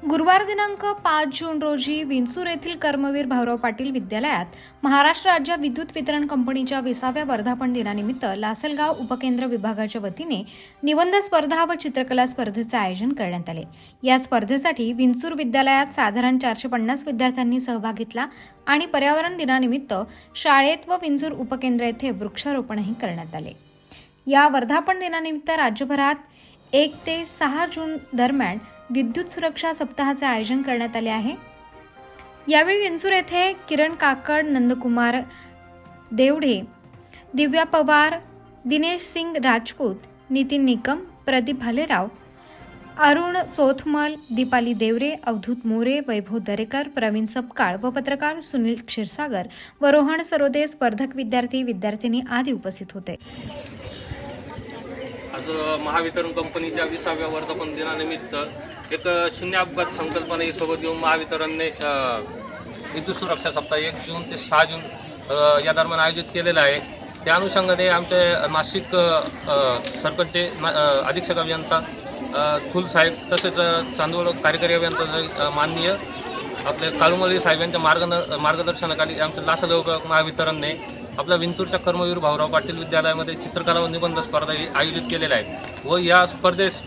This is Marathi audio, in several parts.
गुरुवार दिनांक 5 जून रोजी विंचूर येथील कर्मवीर भाऊराव पाटील विद्यालयात महाराष्ट्र राज्य विद्युत वितरण कंपनीच्या 20व्या वर्धापन दिनानिमित्त लासलगाव उपकेंद्र विभागाच्या वतीने निबंध स्पर्धा व चित्रकला स्पर्धेचे आयोजन करण्यात आले। या स्पर्धेसाठी विंचूर विद्यालयात साधारण 450 विद्यार्थ्यांनी सहभाग घेतला आणि पर्यावरण दिनानिमित्त शाळेत व विंचूर उपकेंद्र येथे वृक्षारोपणही करण्यात आले। या वर्धापन दिनानिमित्त राज्यभरात 1 ते 6 जून दरम्यान विद्युत सुरक्षा सप्ताहाचे आयोजन करण्यात आले आहे। यावेळी विंचूर येथे किरण काकड, नंदकुमार देवढे, दिव्या पवार, दिनेश सिंग राजपूत, नितीन निकम, प्रदीप भालेराव, अरुण चोथमल, दीपाली देवरे, अवधूत मोरे, वैभव दरेकर, प्रवीण सपकाळ व पत्रकार सुनील क्षीरसागर व रोहन सरोदे स्पर्धक विद्यार्थी-विद्यार्थिनी आदी उपस्थित होते। आज महावितरण कंपनीच्या 20व्या वर्धापन दिनानिमित्त एक शून्य अपघात संकल्पनेसोबत घेऊन महावितरणने विद्युत सुरक्षा सप्ताह 1 जून ते 6 जून या दरम्यान आयोजित केलेला आहे। त्या अनुषंगाने आमचे नाशिक सरपंच अधीक्षक अभियंता फुल साहेब तसेच चांदवड कार्यकारी अभियंता माननीय आपले काळुमली साहेब यांच्या मार्गदर्शनाखाली आमच्या लासलगाव महावितरणने आपल्या विंचूरच्या कर्मवीर भाऊराव पाटील विद्यालयामध्ये चित्रकला व निबंध स्पर्धा आयोजित केलेल्या आहेत व या स्पर्धेस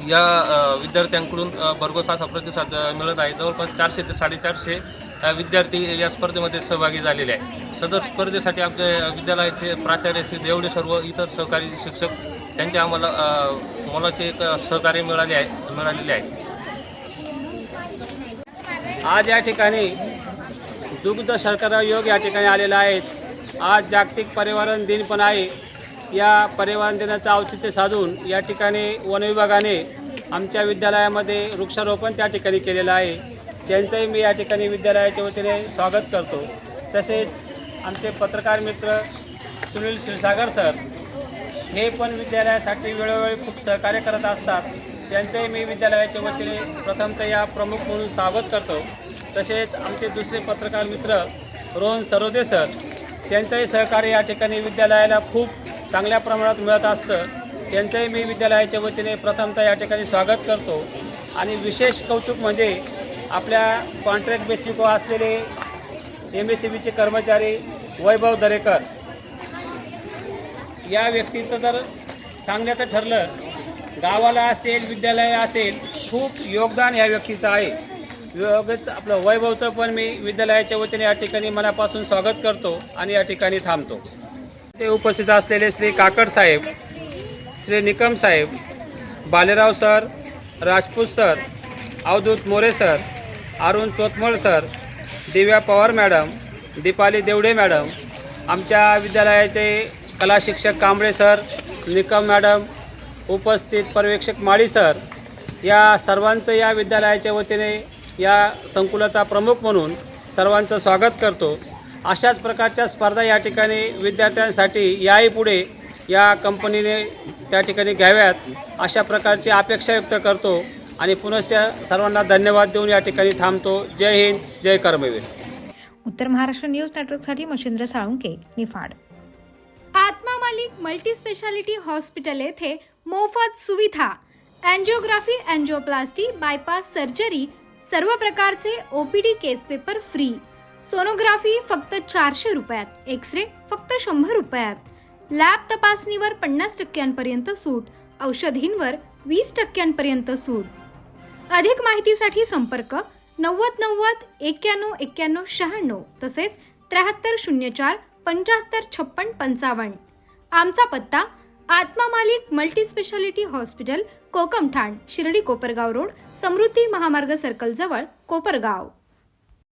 या विद्यार्थ्यांकडून भरघोस असा प्रतिसाद मिळत आहे। जवळपास 400 ते 450 विद्यार्थी या स्पर्धेमध्ये सहभागी झालेले आहेत। सदर स्पर्धेसाठी आपल्या विद्यालयाचे प्राचार्य श्री देवडे सर्व इतर सहकारी शिक्षक यांचे आम्हाला मोलाचे एक सहकार्य मिळालेले आहे। आज या ठिकाणी दुग्ध शर्करा योग या ठिकाणी आलेला आहे। आज जागतिक पर्यावरण दिन पण आहे। या पर्यावरण दिनाचं औचित्य साधून या ठिकाणी वन विभागाने आमच्या विद्यालयामध्ये वृक्षारोपण त्या ठिकाणी केलेलं आहे। त्यांचंही मी या ठिकाणी विद्यालयाच्या वतीने स्वागत करतो। तसेच आमचे पत्रकार मित्र सुनील क्षीरसागर सर हे पण विद्यालयासाठी वेळोवेळी खूप सहकार्य करत असतात। त्यांचंही मी विद्यालयाच्या वतीने प्रथमतः या प्रमुख म्हणून स्वागत करतो। तसेच आमचे दुसरे पत्रकार मित्र रोहन सरोदे सर त्यांचंही सहकार्य या ठिकाणी विद्यालयाला खूप चांगल्या प्रमाणात मिळत असतं। त्यांचंही मी विद्यालयाच्या वतीने प्रथमतः या ठिकाणी स्वागत करतो। आणि विशेष कौतुक म्हणजे आपल्या कॉन्ट्रॅक्ट बेसिसवर असलेले MSCBचे कर्मचारी वैभव दरेकर या व्यक्तीचं जर सांगण्याचं ठरलं, गावाला असेल विद्यालय असेल खूप योगदान या व्यक्तीचं आहे। आपलं वैभवचं पण मी विद्यालयाच्या वतीने या ठिकाणी मनापासून स्वागत करतो आणि या ठिकाणी थांबतो। ते उपस्थित असलेले श्री काकड साहेब, श्री निकम साहेब, Bhalerao sir, Rajput sir, Avdhoot More sir, Arun Chothmal sir, Divya Pawar madam, Deepali Devde madam, आमच्या विद्यालयाचे कला शिक्षक कांबळे सर, निकम मॅडम, उपस्थित पर्यवेक्षक माळी सर, या सर्वांचं या विद्यालयाच्या वतीने या संकुलाचा प्रमुख म्हणून सर्वांचं स्वागत करतो। अशाच प्रकारच्या स्पर्धा या ठिकाणी विद्यार्थ्यांसाठी याही पुढे या कंपनीने त्या ठिकाणी घ्याव्यात अशा प्रकारची अपेक्षा व्यक्त करतो आणि पुनश्च सर्वांना धन्यवाद देऊन या ठिकाणी थांबतो। जय हिंद, जय कर्मवीर। उत्तर महाराष्ट्र न्यूज नेटवर्कसाठी मच्छिंद्र साळुंके, निफाड। आत्मा मालिक मल्टी स्पेशालिटी हॉस्पिटल येथे मोफत सुविधा, एंजिओग्राफी, एंजिओप्लास्टी, बायपास सर्जरी, सर्व प्रकारचे OPD केस पेपर फ्री, सोनोग्राफी फक्त 400 रुपयात, एक्सरे फक्त 100 रुपयात, लॅब तपासणीवर 50% सूट, औषधींवर 20% सूट। अधिक माहितीसाठी संपर्क 90 90 91 91 96 तसेच 7304 75 56 55। आमचा पत्ता Atma Malik multi speciality hospital, Kokamthan, Shirdi Kopargaon road, Samruddhi Mahamarg circle जवळ, कोपरगाव।